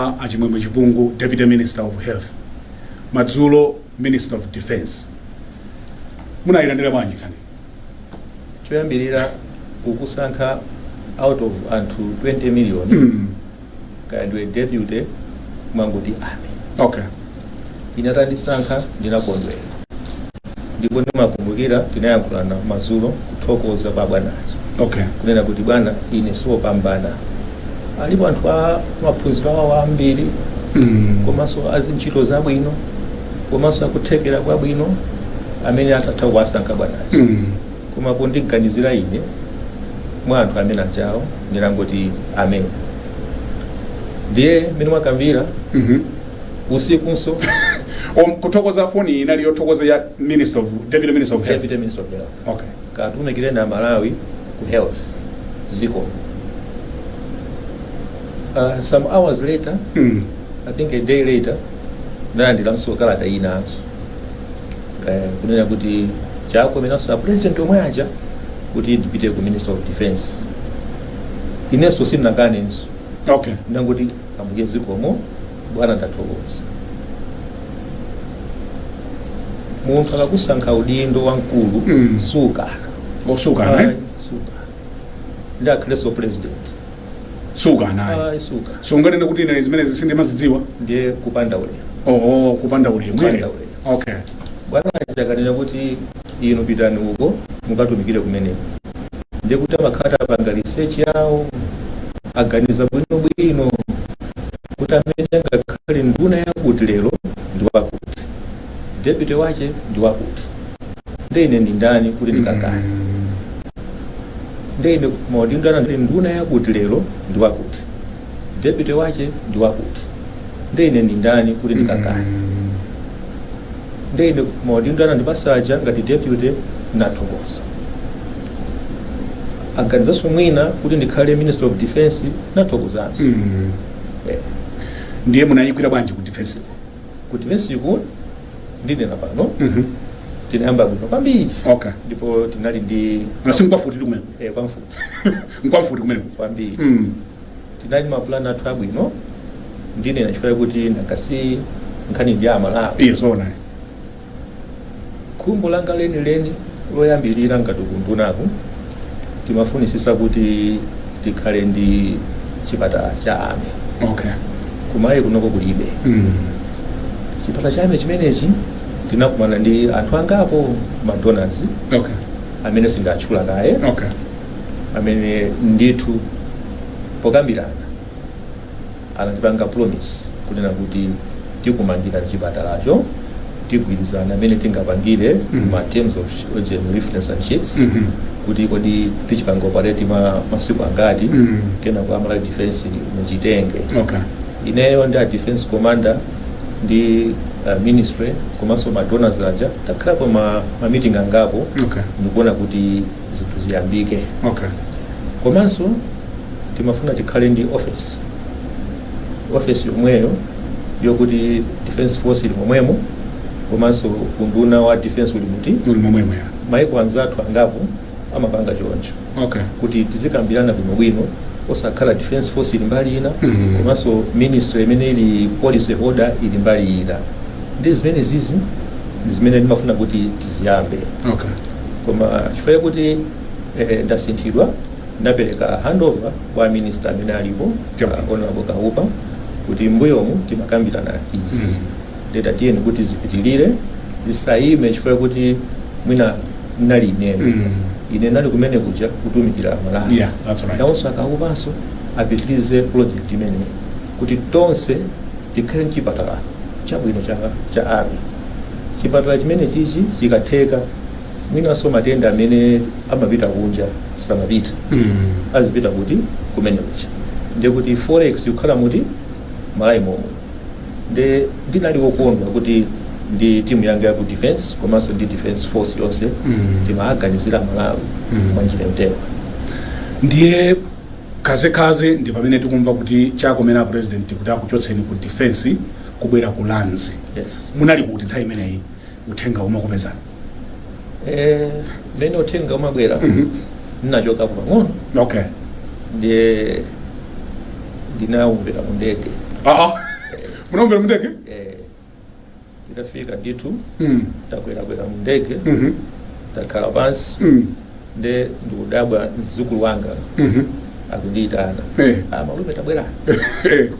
wa Achimwemwe Chibungu, Deputy Minister of Health, Madzulo Minister of Defense. Munayilandira bwanji kani? Choyambirira kukusankha out of antu 20 million. Kayandwe deputy mangoti army. Okay. Inatandisankha ndinakondwera. Ndipo ndimakumbukira tinayankhula na Madzulo kuthokoza babwanazo. Okay. Kunena kuti bwana ine siopambana. Alipo anthu maphunziro awo ambiri. Komanso azintchito zabwino. Komanso akuthekera kwabwino amene atatha kuwasankha bwanazo. Koma kundiganizira ine mwa anthu amene ajawo ndinangoti amen. Ndiye mene mwakamvira usikunso kuthokoza foni inali yothokoza ya Deputy Minister of Health. Deputy Minister of Health. Okay. Katumikire na Malawi ku health ziko. Some hours later, I think a day later, nandilanso kalata inanso. Kunena kuti chako menaso president omwaja kuti ndipite ku Minister of Defense. Ineso sinakanenso. Okay. Ndangoti ambuye zikomo bwana ndathokoza. Munthu akakusankha udindo wankulu suka. Osuka naye? Suka. Ndakhaleso president. Suka naye. Suka. So nganene kuti ine zimene zisinde mazidziwa? Ndiye kupanda ule. Kupanda ule. Kupanda ule. Okay. Bwana akanena kuti ino pitani uko mukatumikire kumene. Ndiye kuti amakhala panga research yawo aganiza bwino kuti amene ngakhale nduna yakuti lero ndi wakuti. Deputy wache ndi wakuti. Ndine ndi ndani kuti ndikakane. Ndine modindana ndi nduna yakuti lero ndi wakuti. Deputy wache ndi wakuti. Ndine ndi ndani kuti ndikakane. Ndine modindana ndi pasaja ngati deputy nathokoza. Aganizaso mwina kuti ndikhale Minister of Defense nathokozanso. Ndiye munayikwira bwanji ku defense? Ku defense iku ndine napano. Tinayamba bwino kwambiri. Okay. Ndipo tinali ndi nasimukwafuti kumene. Kwamfuti. Nkwafuti kumene. Kwambiri. Tinali mapulani athu abwino. Ndine nachifaya kuti ndakasi nkhani ndi Malawi. Yes, ona. Khumbo langa leni loyambirira ngati kundunaku timafunisisa kuti tikhale ndi chipatala cha army. Okay. Kumayi kunoko kulibe. Chipatala cha army chimenechi tinakumana ndi anthu angapo madonors. Okay. Amene sindatchula kaye. Okay. Amene ndithu pokambirana anatipanga promise kunena kuti tikumangira chipatalacho tigwirizana amene tingapangire ma terms of general reference and sheets kuti kodi tichipanga operate masiku angati kena kwa Malawi defense muchitenge. Okay. Ineyo ndi defense commander ndi ministry komanso ma donors aja takhala ma meeting angapo. Okay. Ndikuona kuti zinthu ziyambike. Okay. Komanso timafuna tikhale ndi office yomweyo yokuti defense force ili momwemo komanso unduna wa defense uli muti uli momwemo ya maiko anzathu angapo amapanga choncho. Okay. Kuti tizikambirana bwino osakhala defense force ili mbali ina komanso ministry imene ili policy order ili mbali ina. Ndi zimene zizi zimene ndimafuna kuti tiziyambe. Okay. Koma chifukwa kuti ndasinthidwa ndapereka handover kwa minister amene alipo Honorable Kaupa kuti mbuyomu timakambirana izi. Data tiyeni kuti zipitilire zisayime chifukwa kuti mwina nali ine nali kumene kuja kutumikira Malawi. Yeah, that's right. Nawonso Akaupanso apitilize project imene kuti tonse tikhale chipatala chabwino cha army. Chipatala chimene chichi chikatheka mwinanso matenda amene amapita kunja samapita. Azipita kuti kumene kuja. Ndiye kuti forex yokhala muti Malawi momwe. Ndinali wokondwa kuti ndi timu yanga ya ku defense komanso ndi defense force yonse timaganizira Malawi mwanjira mtewa. Ndiye kaze ndi pamene tikumva kuti chakomena president kuti akuchotseni ku defense kubwera ku lands. Yes. Munali kuti nthawi imeneyi uthenga umakupezana? Mene uthenga umabwera ndinachoka pang'ono. Okay. Ndiye ndinawumbira mu ndege munaombera mundege nditafika nditu mm takwera mu ndege mhm takhala pansi nde ndikudabwa mzukulu wanga akundiyitana malume tabwera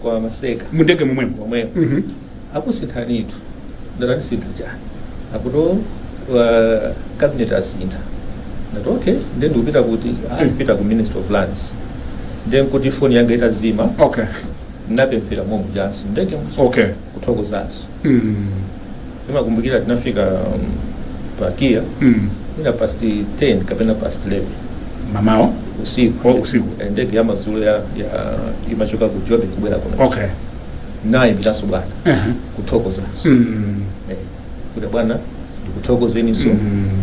kwa maseka mundege momwemo momwemo akusinthanithu ndatisintha chani akuto cabinet asintha ndati okay nde ndikupita kuti ndipita ku Ministry of Lands nde nkuti phone yanga itazima okay napemphera momu janso ndege okay kuthokozaso imakumbukira tinafika pakia ina past 10 kapena past 11 mamao usiku ndege ya mazulu ya imachoka ku Jobe kubwera kuno okay naye bilaso bwana kuthokozaso kuti bwana ndikuthokozeni so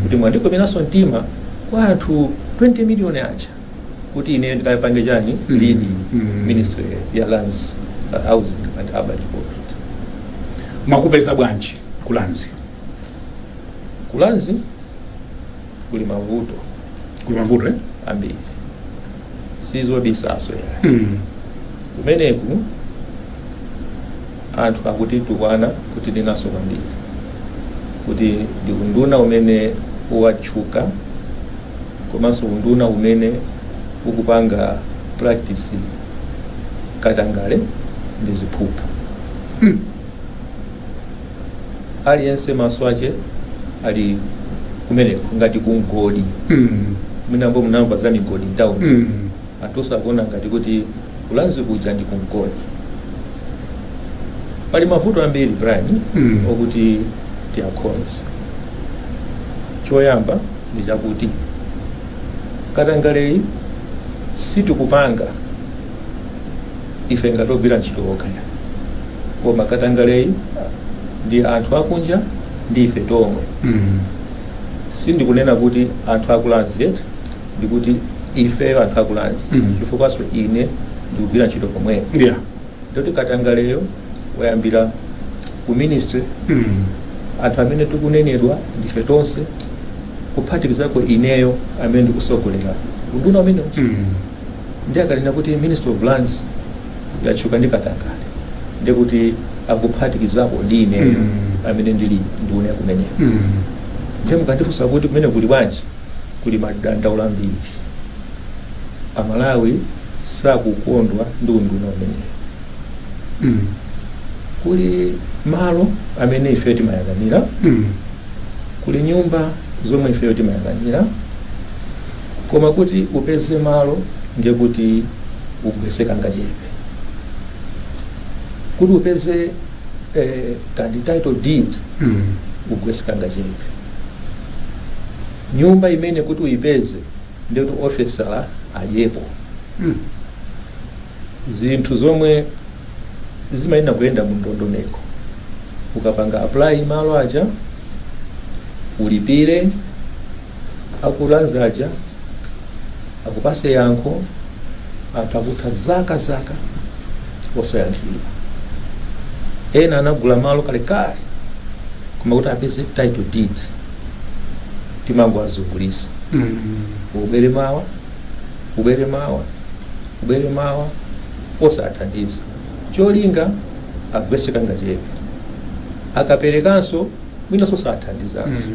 kuti mwandiko minaso ntima kwa anthu 20 million acha kuti ine ndikapange chani lead Ministry ya Lands, Housing and Urban Development. Mwakupeza bwanji kulanzi kuli mavuto ambiri sizo bisaso ya kumeneku anthu akuti tukwana kuti ndinaso kwambiri kuti ndikunduna umene uwatchuka komanso unduna umene ukupanga practice katangale ndi ziphuphu aliyense maso ache ali kumeneko ngati kungodi mwinambo munamva za migodi town atusa akuona ngati kuti kulanzi kuja ndi kungodi pali mavuto ambiri Brian okuti tiakhonzi choyamba ndi chakuti katangaleyi sitikupanga ife ngatogwira ntchito okaya koma katangaleyi ndi anthu akunja ndi ife tomwe sindikunena kuti anthu akulanzi yet ndikuti ife anthu akulanzi chifukwaso ine ndikugwira ntchito pomweyo ndoti katangaleyo wayambira ku ministry anthu amene tikunenedwa ndife tonse kuphatikizako ineyo amene ndikusogolera unduna umene ndi akalina kuti Ministry of Lands yatchuka ndi katangale ndikuti akuphatikizako ndi ineyo amene ndili nduna kumeneyo nje mukandifunsa kuti kumene kuli bwanji kuli madandaula ambiri Amalawi sakukondwa ndi unduna umeneyo kuli malo amene ife timayang'anira kuli nyumba zomwe ife timayang'anira koma kuti upeze malo ndiye kuti ugweseka ngachepe kuti upeze kandi title deed ugweseka ngachepe nyumba imene kuti uipeze ndiye kuti officer ajepo zinthu zomwe zimayenda kuyenda mu ndondomeko ukapanga apply malo aja ulipire akulanzi aja akupase yankho atakuta zaka osoyankhira ena anagula malo kalekale koma kuti apeze title deed timango azungulisa ubere mawa osathandiza cholinga agweseka ngachepe akaperekanso mwinaso sathandizanso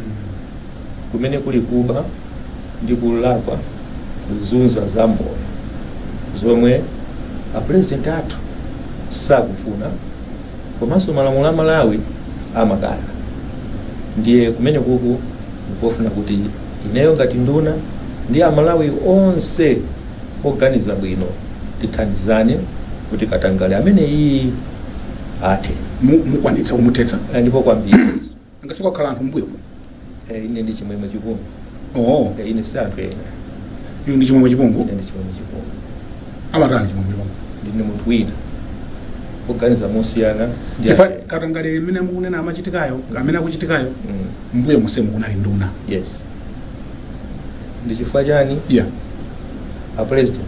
kumene kuli kuba ndi kulakwa kuzunza za moyo zomwe apresident athu sakufuna komanso malamulo a Malawi amakana ndiye kumene kuku nkofuna kuti ineyo ngati nduna ndi Amalawi onse oganiza bwino tithandizane kuti katangale amene iyi ate mukwanitsa kumutetsa ndipo kwambiri angasika khala anthu mbuyo ine ndi chimwemwe chipungu ine si anthu ena ine ndi chimwemwe chipungu amatani chimwemwe chipungu ndine munthu wina oganiza mosiyana katangale imene mukunena amachitikayo amene akuchitikayo mbuyo mose mukunali nduna yes ndi chifukwa chani a president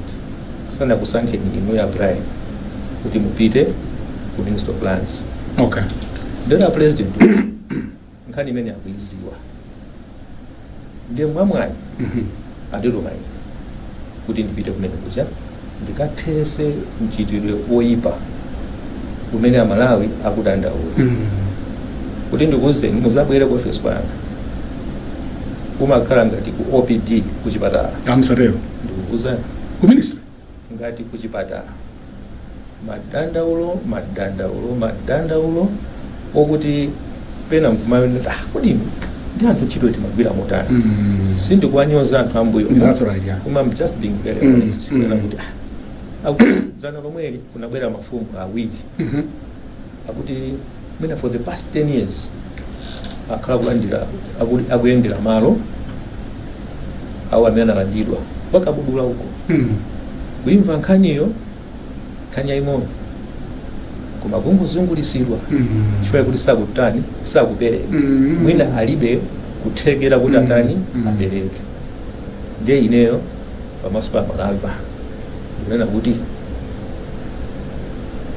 sana kusankheni inu ya Brian kuti mupite ku Ministry of Lands ndera president nkhani imene akuiziwa ndiye mwamwayi andilumayi kuti ndipite kumene kuja ndikathese mchitidwe oyipa umene amalawi akudandaula kuti ndikuwuzeni muzabwere ku office kwanga kumakhala ngati ku OPD ku chipatala amsatero ndikuwuzani ku ministry ngati ku chipatala madandaulo okuti pena mkumayonera kodi ndi anthu ntchito timagwira motani sindikuwanyoza anthu ambuyo that's right yeah kuma I'm just being very honest kana kuti akudzana lomweli kunabwera mafumu awiri akuti mina for the past 10 years akhala kulandira akuyendera malo awo amene analandidwa wakabudula uko kuimva nkhaniyo nkhani ing'ono koma kungozungulisidwa chifukwa kuti sakutani sakupereka mwina alibe kuthekera kuti atani apereke ndiye ineyo pamaso pa Malawi kunena kuti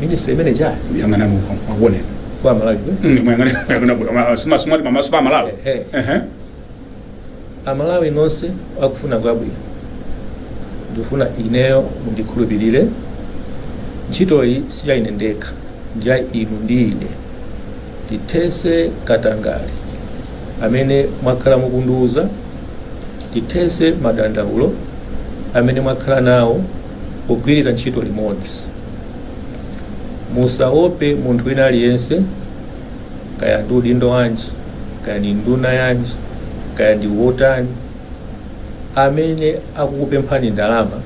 ministry imene chali yang'ana muone kwa Malawi mwang'ana simasumati pamaso pa Malawi Amalawi nonse akufuna kwabwino ndifuna ineyo mundikhulupirire ntchitoyi siyaine ndekha ndiya inu ndi ine tithese Katangale amene mwakhala mukundiuza tithese madandaulo amene mwakhala nawo kugwirira ntchito limodzi musaope munthu wina aliyense kaya ndi udindo wanji kaya ni nduna yanji kaya ndi wotani amene akukupemphani ndalama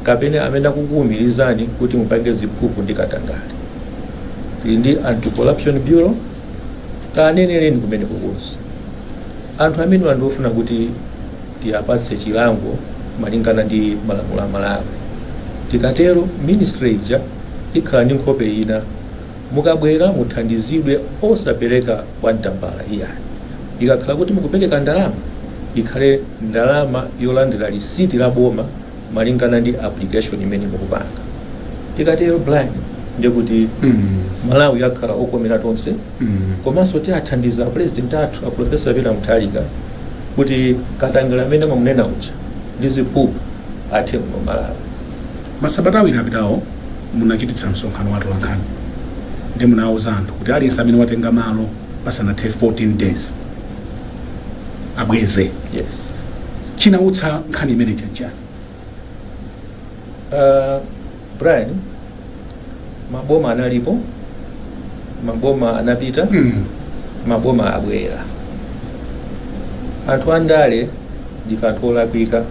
kapena amene akukuwumirizani kuti mupange ziphuphu ndi Katangale tili ndi Anti-Corruption Bureau kaneneleni kumene kukunso anthu amene andofuna kuti tiyapatse chilango malingana ndi malamulo a Malawi tikatero ministry ija ikhala ndi nkhope ina mukabwera muthandizidwe osapereka kwa mtambala iyani ikakhala kuti mukupereka ndalama ikhale ndalama yolandira lisiti la boma malingana ndi application imene mukupanga tikatero blind ndikuti Malawi yakhala okomera tonse komanso tiathandiza president athu a Professor Peter Mutharika kuti Katangale amene mamunena uja ndi ziphuphu athe mu Malawi masabata awiri apitawo munachititsa msonkhano watu lankhani ndi munawuza anthu kuti aliyense amene watenga malo pasanathe 14 days abweze yes chinautsa nkhani imene chanjani Brian maboma analipo maboma anapita maboma abwera anthu andale ndife anthu olakwika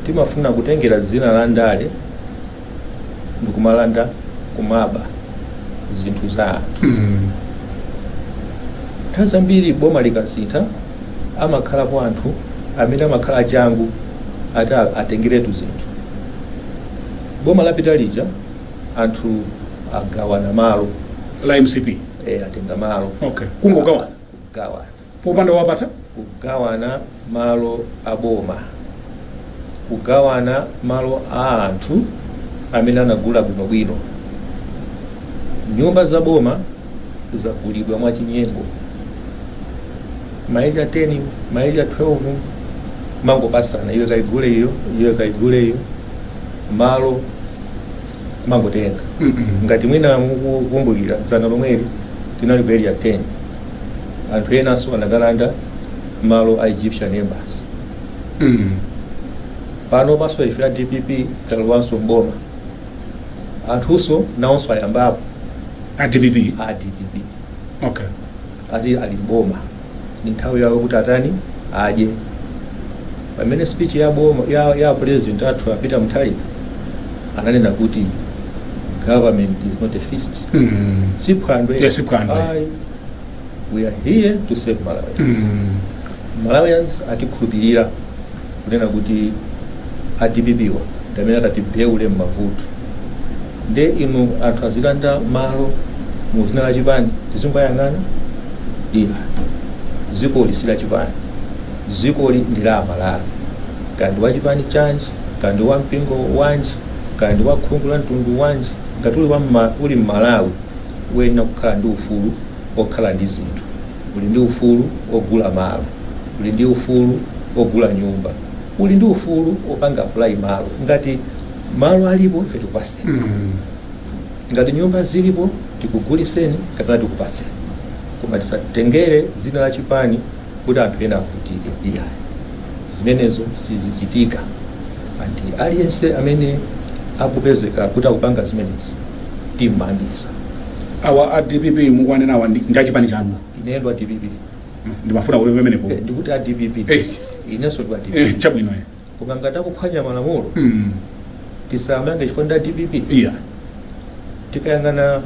timafuna kutengera dzina la ndale ndikumalanda kumaba zinthu za anthu nthawi zambiri boma likasintha amakhalapo anthu amene amakhala changu ati atengeretu zinthu boma lapita lija anthu agawana malo la MCP atenga malo okay kungogawana kugawana popanda wapata kugawana malo aboma kugawana malo a anthu amene anagula bwinobwino nyumba za boma zagulidwa mwachinyengo maili 10 maili 12 mangopasana iwe kaigule iyo iwe kaigule iyo malo mangotenga ngati mwina mukukumbukira dzana lomweli tinali ku area 10 anthu enanso anakalanda malo a Egyptian embassy pano paso ife a DPP talowanso mboma anthuso nawonso ayambapo a DPP okay ati ali mboma ni nthawi yawo kuti atani aje pamene speech ya boma ya president athu Peter Mutharika ananena kuti government is not a feast siphwandwe yes siphwandwe we are here to save Malawians Malawians atikhulupirira kunena kuti adibibiwa ndamene atatibeule mmavuto nde inu anthu azilanda malo mu zina la chipani tizingayang'ana ziko lisila chipani ziko ndi la Malawi kandi wa chipani chanji kandi wa mpingo wanji kandi wa khungu la mtundu wanji ngati uli Malawi wena kukhala ndi ufulu okhala ndi zinthu uli ndi ufulu ogula malo uli ndi ufulu ogula nyumba uli ndi ufulu opanga apply malo ngati malo alipo ife tupase ngati nyumba zilipo tikuguliseni kapena tikupatse, koma tisatengere zina la chipani kuti anthu ena akutike. Iya zimenezo sizichitika. Anti aliyense amene akupezeka kuti akupanga zimenezi timmangisa. Awa a DPP mukwanena awa ndi chipani chanu? Inendo a DPP ndimafuna kuti pamenepo ndikuti a DPP inenso ndi a DPP chabwino koma ngati akuphwanya malamulo tisamange chifukwa ndi a DPP. iya tikayang'ana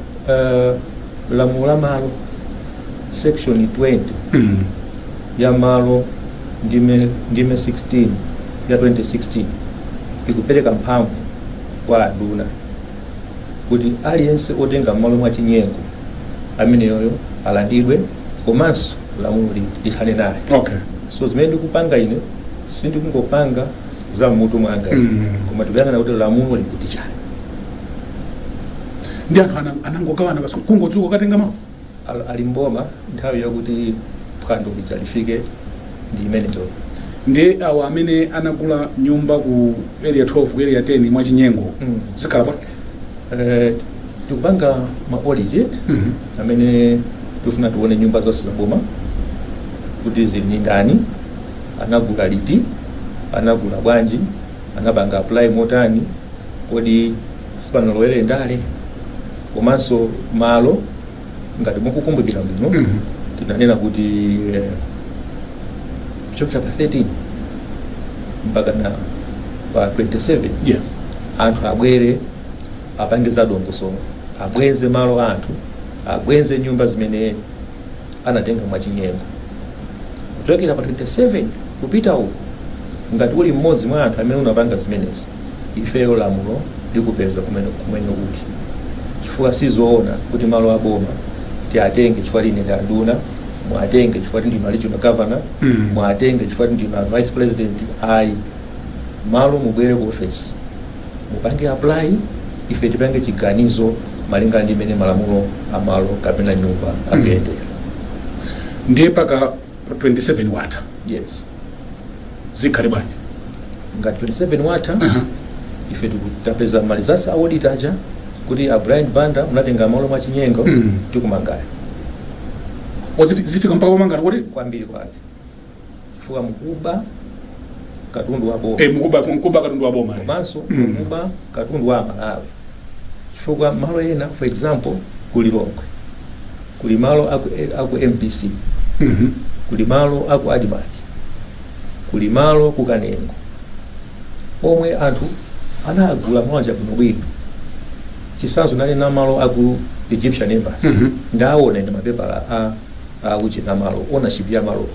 lamulo la malo section 20 ya malo ndime 16 ya 2016 ikupereka mphamvu kwa aduna kuti aliyense otenga malo mwa chinyengo ameneyoyo alandidwe komanso lamulo lithane naye. okay So zimene ndikupanga ine sindikungopanga za mutu mwanga koma tikuyang'ana kuti lamulo likuti chani. ndi anthu anangogawana basi kungodzuka katenga malo ali mboma nthawi yakuti phwando lidzalifike ndi imeneyo. ndi awa amene anagula nyumba ku area 12 ku area 10 mwa chinyengo zikhala bwanji? tikupanga ma audit amene tifuna tione nyumba zonse za boma kuti zili ndi ndani, anagula liti, anagula bwanji, anapanga apply motani, kodi sipanalowere ndale, komanso malo ngati mukukumbukira bwino tinanena kuti chapter 13 mpaka na pa 27 yeah anthu abwere apangiza dongosolo, abwenze malo anthu, abwenze nyumba zimene anatenga mwachinyengo. Kuchokera pa 27 kupita uko ngati uli mmodzi mwa anthu amene unapanga zimenezi, ifeyo lamulo likupeza kumene kuti chifukwa sizoona kuti malo aboma tiatenge chifukwa line ndi anduna, mwatenge chifukwa ndinu regional governor, mwatenge chifukwa ndinu vice president. Ayi, malo mubwere ku office mupange apply, ife tipange chiganizo malingana ndi mene malamulo amalo kapena nyumba akuyendera. ndiye paka 27 watha Yes, zikhale bwanji? ngati 27 watha ife tikutapeza malizasa audit aja kuti a Brian Banda unatenga malo mwa chinyengo tikumangayo. zifika mpaka pomangana kuti kwambiri kwake chifukwa mukuba katundu wa boma mukuba katundu wa boma komanso mukuba katundu wa Malawi, chifukwa malo ena for example kuli Longwe, kuli malo aku MPC, kuli malo aku Adibati, kuli malo ku Kanengo, omwe anthu anagula mwanja bwinobwino. Chisanzo nali na malo aku Egyptian Embassy ndaona ndi mapepala a uchina malo ownership ya malo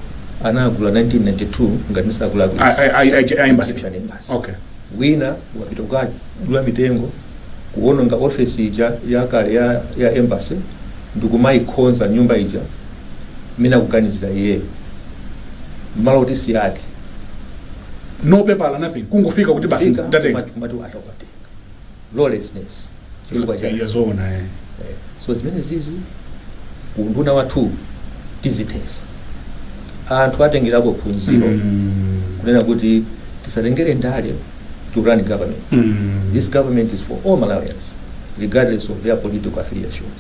anagula 1992 ngati nisagula ku Egyptian Embassy. okay Wina wapita ukaji dula mitengo kuononga office ija yakale ya embassy ndikumayikhonza nyumba ija mina kuganizira iye malo tisi yake no paper nothing kungofika kuti basi ndatenga matu atakwate lawlessness chifukwa cha yazona so zimene zizi unduna wathu tizitesa anthu atengerapo phunziro kunena kuti tisatengere ndale to run government. This government is for all Malawians regardless of their political affiliations.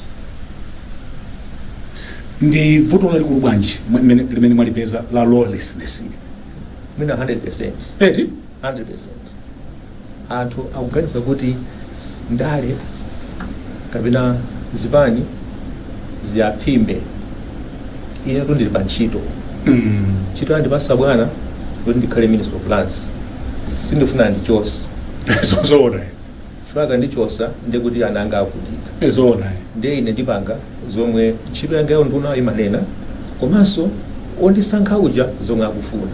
ndi vuto lalikulu bwanji limene mwalipeza la lawlessness? Mina 100%. eti 100%. Anthu akuganiza kuti ndale kapena zipani ziyaphimbe ine to ndili pa ntchito ntchito yandipasa bwana kuti ndikhale minister of lands, sindifuna ndichose zona chifukwa ndichosa ndikuti ananga akuvutika zona ndiye ine ndipanga zomwe ntchito yanga yawo nduna imanena komanso ondisankha uja zomwe akufuna.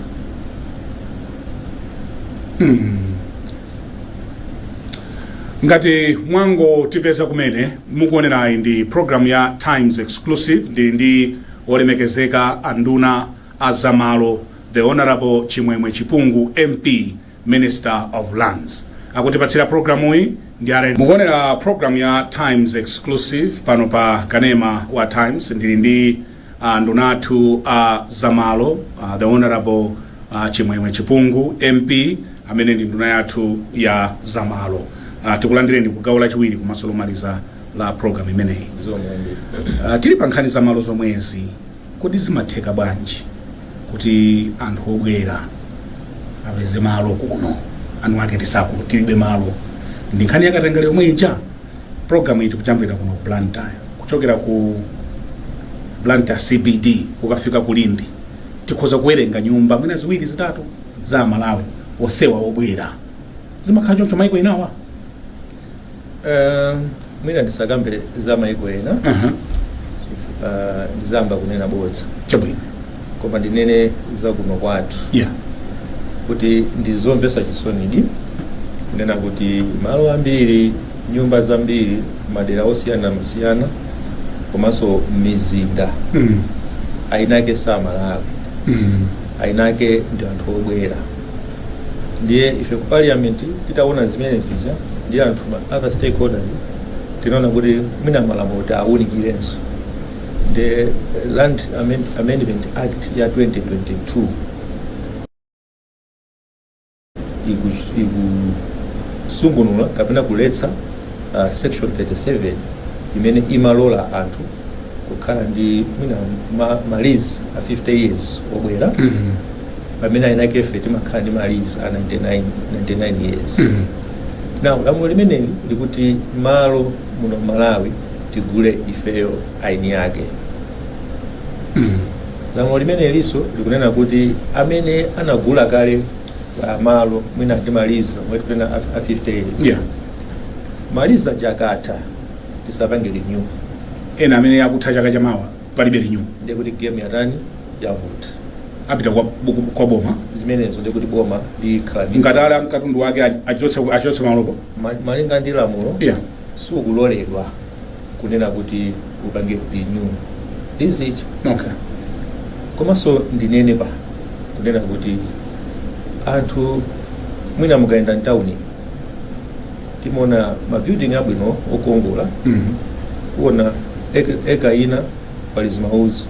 ngati mwango tipeza kumene mukuonerayi ndi program ya Times Exclusive ndi olemekezeka anduna azamalo the Honorable Chimwemwe Chipungu MP Minister of Lands akutipatsira programu iyi ndi are mukuonera program ya Times Exclusive pano pa kanema wa Times ndili ndi anduna athu azamalo the Honorable Chimwemwe Chipungu MP amene ndi nduna yathu ya zamalo. Tikulandireni ku gawo lachiwiri komanso lomaliza la program imeneyi. zomwe Tili pa nkhani za malo zomwezi, kodi zimatheka bwanji kuti anthu obwera apeze malo kuno, anu ake tisako tilibe malo? Ndi nkhani yakatengera yomwe ija program iti kuchambira kuno Blantyre, kuchokera ku Blantyre CBD kukafika ku Lindi, tikhoza kuwerenga nyumba mwina ziwiri zitatu za Malawi osewa obwera. Zimakhala choncho maiko inawa? mwina ndisakambe za maiko ena, ndizamba kunena bodza Chabwino. koma ndinene za kuno kwathu Yeah. kuti ndizomvetsa chisoni kunena kuti malo ambiri, nyumba zambiri, madera osiyanasiyana komanso mizinda ainake samalawi, ainake ndi anthu obwera. Ndiye ife ku parliament titaona zimene zija ndi anthu other stakeholders tinaona kuti mwina malamulo awunikirenso. The Land Amendment Act ya 2022 ikusungunula kapena kuletsa section 37 imene imalola anthu kukhala ndi mwina malizi a 50 years obwera, pamene ainake ife timakhala ndi malizi a 99 years. Now lamulo limeneli likuti malo muno Malawi tigule ifeyo aini yake. Lamulo limeneliso likunena kuti amene anagula kale malo mwina ndi malizi omwe tikupena a 50 years, Yeah. malizi akatha tisapange renew. Ena amene akutha chaka chamawa palibe renew, Ndiye kuti game yatani yavuta. apita kwa boma. Zimenezo ndiye kuti boma likhala Ngatala mkatundu wake achotse malopo. malinga ndi lamulo. Yeah. sukuloledwa kunena kuti upange renew. Is it? Okay. Komanso ndinene pa kunena kuti anthu mwina mukaenda ntawuni timona mabuilding abwino okongola, kuona eka ina pali zimauzo,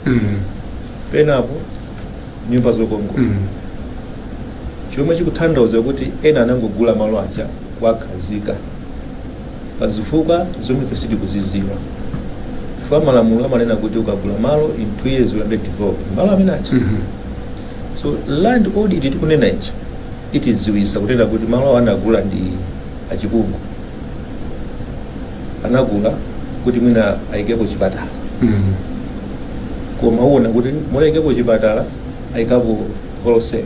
penapo nyumba zokongola. Chomwe chikutanthauza kuti ena anangogula malo aja kwakhazika pazifukwa zomwe sitikuzidziwa. Chifukwa malamulo amanena kuti ukagula malo in 2 years uyambe develop malo amene aja. So land audit tikunena ichi itidziwitsa kunena kuti malo anagula ndi achipungu, anagula kuti mwina ayikepo chipatala, koma uona kuti molayikepo chipatala ayikapo wholesale.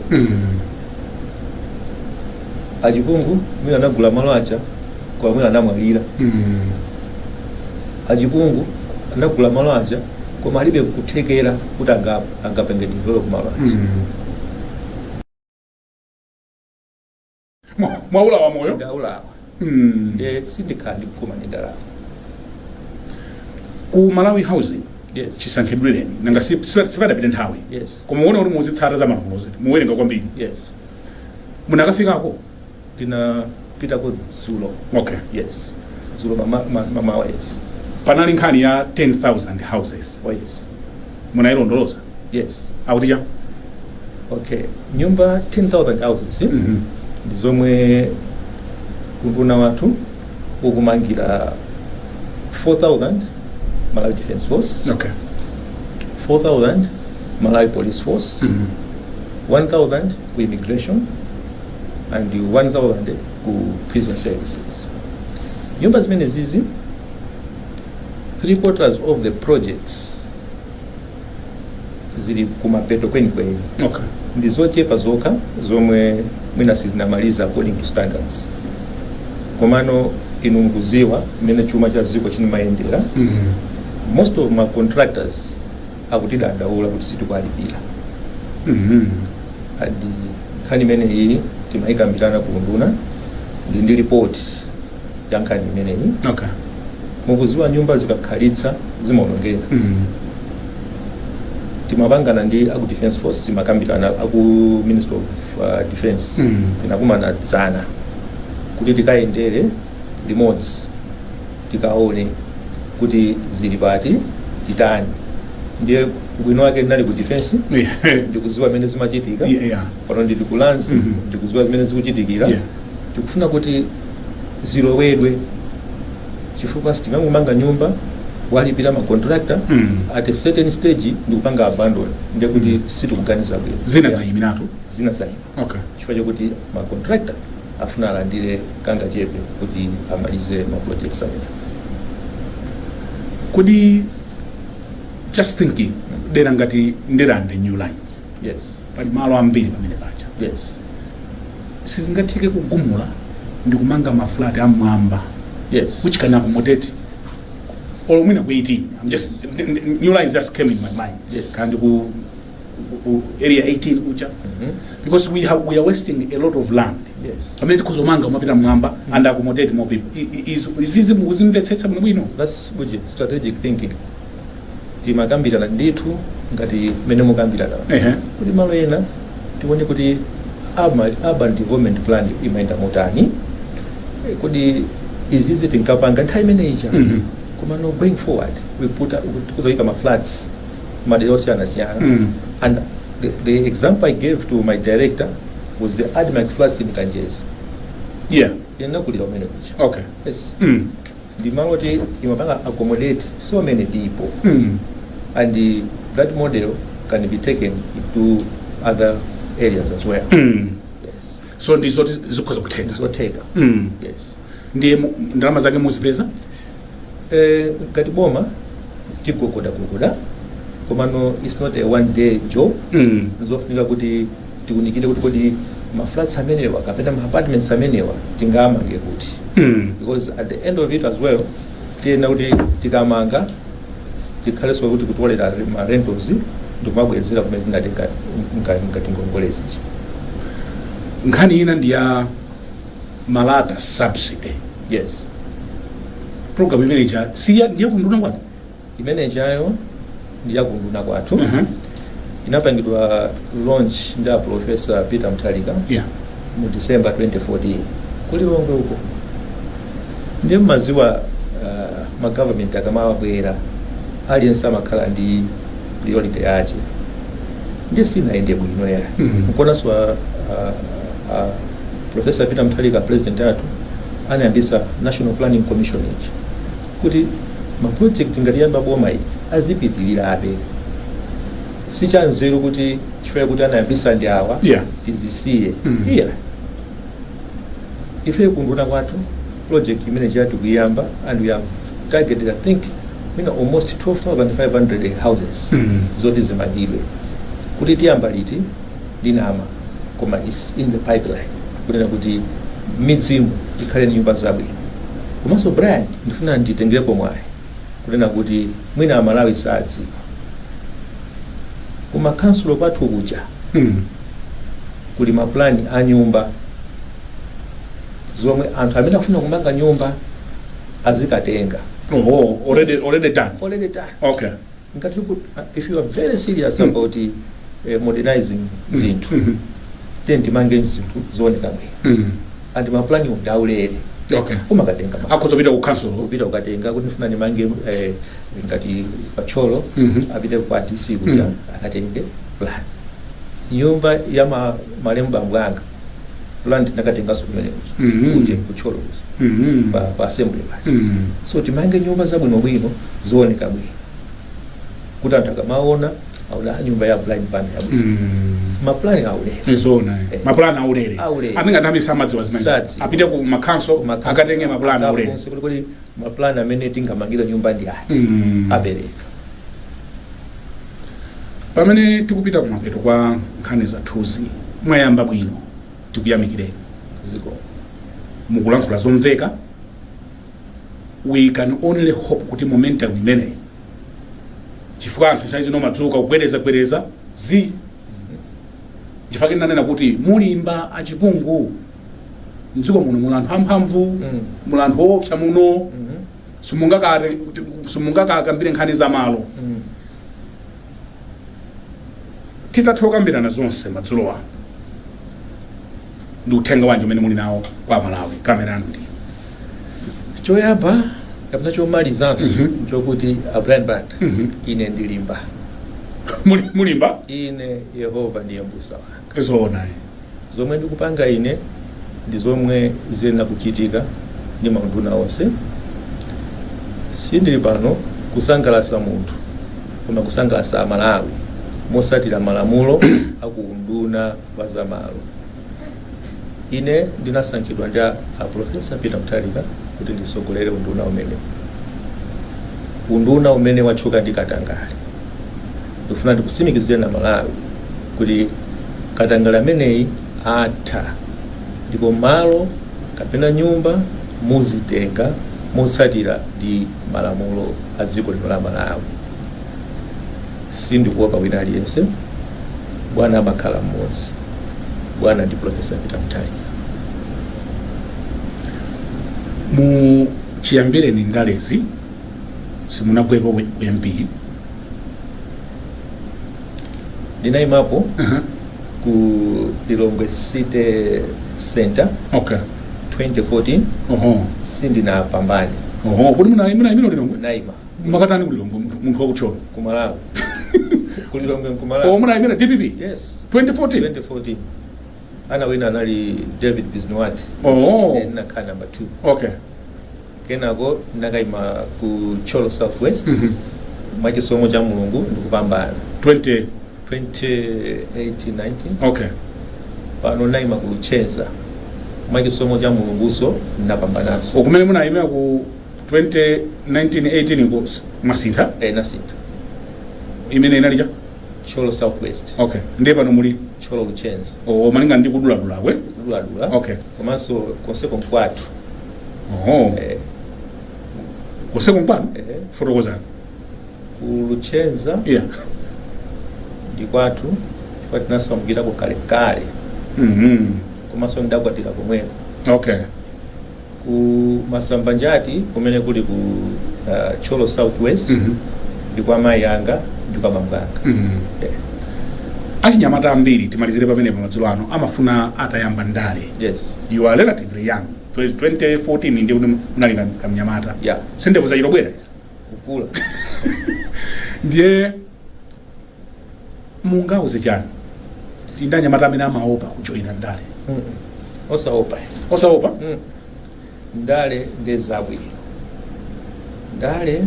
Achipungu mwina anagula malo aja koma mwina anamwalira. Achipungu anagula malo aja koma alibe kuthekera kuti angapenge develop malo aja. Mwaula wa moyo. Ndaulawa. Sindikhala ndikukoma ndi ndalama. Ku Malawi Housing Yes. chisankhidwireni nanga sipadapita nthawi. Yes. Koma muone kuti muzitsata za malamulo muwerenga kwambiri. Yes. Munakafikako? Tinapitako dzulo. Okay. Yes. Dzulo mamawa. Yes. Panali nkhani ya 10,000 houses. Oh yes. Munayilondoloza? Yes. Autija? Okay. Nyumba 10,000 houses. Ndi zomwe kunduna wathu ukumangira 4,000 Malawi Defense Force. Okay. 4,000 Malawi Police Force. 1,000 ku immigration and 1,000 ku prison services. Nyumba zimene zizi 3/4 of the projects zili kumapeto kwenikweni. Okay. Ndi zochepa zokha zomwe mwina sizinamaliza according to standards. Komano inu mukuziwa mmene chuma cha dziko chimayendera. Most of my contractors akutidandaula kuti sitikwalipira. Adi nkhani imene iyi timayikambirana ku nduna ndi report ya nkhani imene iyi. Okay. Mukuziwa nyumba zikakhalitsa zimaonongeka. Timapangana ndi aku Defense Force, timakambirana aku Ministry of Defense. Tinakumana dzana kuti tikayendere limodzi tikaone kuti zili pati titani. Ndiye bwino wake ndinali ku defense, ndikuziwa mmene zimachitika. Pano ndili ku lands, ndikuziwa mmene zikuchitikira. Tikufuna kuti zilowedwe chifukwa sitingangomanga nyumba walipira ma contractor at a certain stage ndikupanga abandon ndekuti situkuganiza bwino zina zayimiratu zina zaima okay chifukwa chokuti ma contractor afuna alandire kanga chepe kuti amalize ma projects amene kodi just thinking dera ngati ndirande new lines yes pali malo ambiri pamene pacha yes sizingatheke kugumula ndikumanga maflat amwamba yes which can accommodate or mwina ku 18 I'm just new lines just came in my mind Yes. kandi ku area 18 kucha because we are wasting a lot of land yes pamene tikuzomanga umapita mwamba and accommodate more people izizi mukuzimvetsetsa muno bwino that's good strategic thinking timakambirana ndithu ngati mene mukambirana kuti malo ena tione kuti urban development plan imaenda motani kuti izizi tinkapanga nthawi imeneija koma no going forward we put kuzoika ma flats madera osiyana-siyana and the example I gave to my director was the Admac flats in Kanjezi yeah inakulira umene kucha okay yes the malo kuti imapanga accommodate so many people and that model can be taken into other areas as well yes so ndizo zikhoza kutheka zoteka yes ndiye ndalama zake muzipeza ngati boma tigogoda komano it's not a one day job zofunika kuti tikunikire kuti kodi ma flats amenewa kapena ma apartments amenewa tingamange kuti because at the end of it as well tiyena kuti tikamanga tikhaleso kuti kutolera ma rentals ndikumabwezera kumene tinatenga ngati ngongolezi nkhani ina ndiya malata subsidy yes program manager siya ndiye kunduna kwanu imene chayo ndiya kunduna kwathu inapangidwa launch nda Professor Peter Mutharika yeah mu December 2014 kuli longo uko ndiye maziwa ma government akamawabwera aliyense amakhala ndi priority yache ndiye sinaende bwino ya nkonaswa Professor Peter Mutharika president athu anayambisa National Planning Commission ichi kuti ma project ngati yamba boma iyi azipitirira abe sichanzeru kuti chifukwa kuti anayambisa ndi awa yeah tizisiye yeah ife kunduna kwathu project imene chati kuyamba and we have targeted I think almost 12,500 houses zoti zimangidwe kuti tiyamba liti dinama koma is in the pipeline kunena kuti midzimu ikhale nyumba zabwino komanso Brian ndifuna nditengerepo mwayi kunena kuti mwina amalawi sadziwa kuma council kwathu kuja kuli maplani a nyumba zomwe anthu amene afuna kumanga nyumba azikatenga already done okay ngati if you are very serious about modernizing zinthu then timange zinthu zooneka bwino and maplani undaulere okay umakatenga akuzopita ku council upita ukatenga kuti ndifuna nimange ngati pacholo apite kwa DC kuja akatenge plan nyumba ya malemba mbwanga plan tinakatenga somene kuje kucholo pa assembly so timange nyumba zabwino bwino zooneka bwino kuti anthu akamaona aula nyumba ya blind band ya maplani aulere zona maplani aulere aminga ndambi samadziwa zimene apite ku makanso akatenge maplani aulere kuti maplani amene tingamangira nyumba ndi ati abereka pamene tikupita kumapeto kwa nkhani zathuzi mwayamba bwino tikuyamikireni ziko mukulankhula zomveka we can only hope kuti momentum imene chifukwa anthu nthawi zino madzuka kugwereza chifukwa nanena kuti mulimba achipungu mdziko muno muli anthu amphamvu muli anthu owopsa muno simungakakambire nkhani za malo titatha kukambirana zonse madzulo ano ndi uthenga wanji umene muli nawo kwa Malawi kamerani ndi choyamba kapena chomalizanso chokuti a blind band ine ndilimba mulimba ine Yehova ndiye mbusa wanga zona zomwe ndikupanga ine ndi zomwe ziyenera kuchitika ndi maunduna onse sindili pano kusangalasa munthu koma kusangalasa Amalawi mosatira malamulo akunduna wa zamalo. Ine ndinasankhidwa ndi a Profesa Peter Mutharika kuti ndisogolere unduna umene. Unduna umene watchuka ndi Katangale. Ndifuna ndikusimikizire na Malawi kuti Katangale ameneyi atha, ndipo malo kapena nyumba muzitenga motsatira ndi malamulo a dziko lino la Malawi. Sindikuopa wina aliyense, bwana amakhala mmodzi, bwana ndi Profesa Peter Mutharika. Mu chiyambireni ndalezi simunabwepo ku MP? Ndinayimapo ku Lilongwe City Center 2014. Sindinapambane. Kodi munayima Lilongwe? Nayima. Makatani ku Lilongwe munthu wakucholo? Ku Malawi. Ku Lilongwe ku Malawi. Munayima DPP? Yes. 2014. Ana wina anali David Biznwati. Nakhala number 2. Kenako nakayima ku Cholo Southwest. Mwachisomo cha Mulungu ndikupambana. 2018-19. Pano nayima ku Chenza. Mwachisomo cha Mulunguso napambanaso. Kumene munayima ku 2019-18 ku Masintha? Nasintha. Imene inalija? Cholo Southwest. Ndiye pano muli Cholo Luchenza. Malinga ndi kudula kwe? Kudula. Komanso konseko mkwatu. Konseko mkwatu? Fotokozani. Ku Luchenza. Ndi kwatu nasamukira ku kale. Komanso ndakwatira komweko. Ku Masambanjati kumene kuli ku Cholo Southwest. Ndi kwa mai yanga ndi kwa bambo anga. Achinyamata ambiri timalizire pamene pamadzulo ano amafuna atayamba ndale. Yes. You are relatively young. 2014 ndi unali kamnyamata. Sindevu zachitobwera kukula. Ndiye mungauze chani tindanyamata amene amaopa kujoina ndale? Osaopa? Ndale ndezabwino. Ndale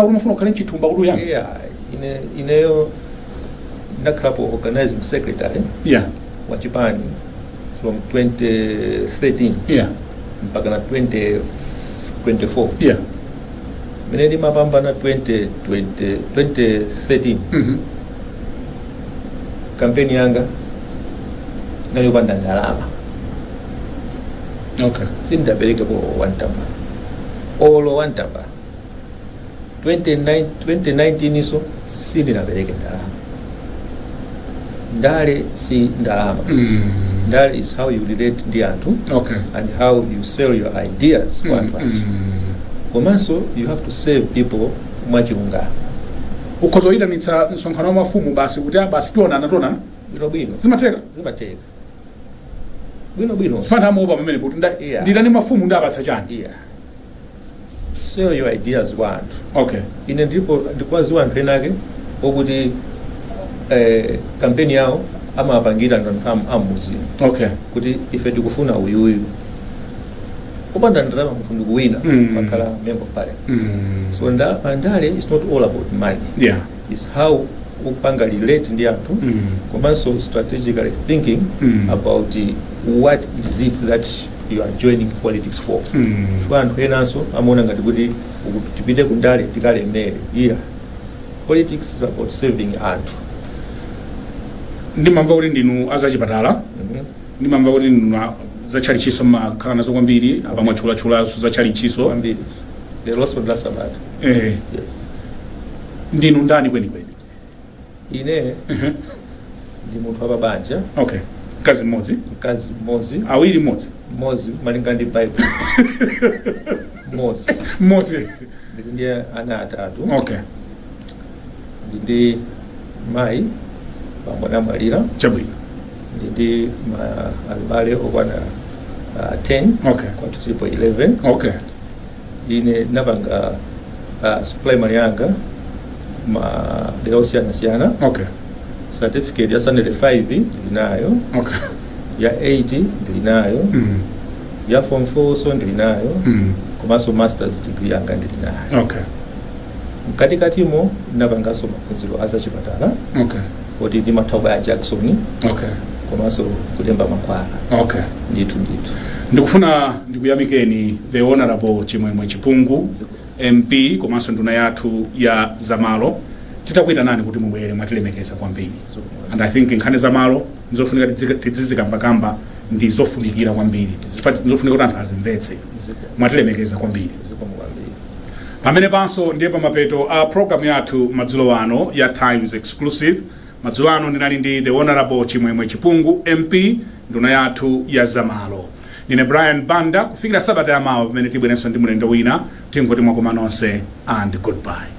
umafuna ukhale nchithumba kuti uyambe? Ineyo ndakhapo organizing secretary wa Chipani from 2013 mpaka na 2024. Mene ndimapambana 2013 kampeni yanga ngayopanda ndalama. Sindabereka po wantamba olo wantamba 2019 iso sindinabereke ndalama. Ndale si ndalama. Ndale is how you relate ndi anthu and how you sell your ideas kwa anthu. Komanso you have to save people mwachilungamo. Ukhozoyitanitsa msonkhano wa mafumu basi kuti basi tionana bwino zimateka bwino fana amopa pamene kuti ndilani mafumu ndapatsa chani. Sell your ideas kwa anthu. Ine ndikwaziwa anthu enake okuti kampeni yawo amapangira anthu amuzi kuti ife tikufuna uyuyu kupanda ndalama munthu ndikuwina makhala member of parliament. So ndale is not all about money. It's how upanga relate ndi anthu komanso strategically thinking about what is it that you are joining politics for. Kwa anthu enanso amaona ngati kuti tipite ku ndale tikalemere. Politics is about saving anthu. Ndimamva kuti ndinu azachipatala, ndimamva kuti ndinu zachalichiso makhala nazo kwambiri apamwe chula zachalichiso kwambiri. The loss of last Sabbath. Ndinu ndani kweni? Ine ndi munthu wa banja. Mkazi mmodzi? Awiri mmodzi malinga ndi Bible. Mmodzi. Ndi ana atatu. Ndi mai pamwana malira chabwino ndi alibale okwana 10 kwa tulipo 11. Ine napanga primary yanga deosiyana. Certificate ya Sunday 5 ndinayo. Ya 8 ndinayo. Ya form 4 so ndinayo. komanso masters degree yanga ndili nayo. Okay. Mkatikatimo ndinapanganso maphunziro azachipatala. Okay. Kuti ndimathawa ya Jackson. Okay. Komanso kulemba mankhwala. Okay. Ndithu. Ndikufuna ndikuyamikeni the Honorable Chimwemwe Chipungu MP komanso nduna yathu ya zamalo. Titakuita nani kuti mubwere mwatilemekeza kwambiri. And I think nkhani zamalo nzofunika tizizikambakamba ndi zofunikira kwambiri. Nzofunika kuti anthu azimvetse. Mwatilemekeza kwambiri. Pamene panso ndiye pamapeto a program yathu madzulo ano ya Times Exclusive. Madzulo ano ndinali ndi the Honorable Chimwemwe Chipungu MP nduna yathu ya zamalo. Nine Brian Banda kufikira Sabata ya mawa pamene tibwerenso ndi mulendo wina tingoti mwakoma nonse and goodbye.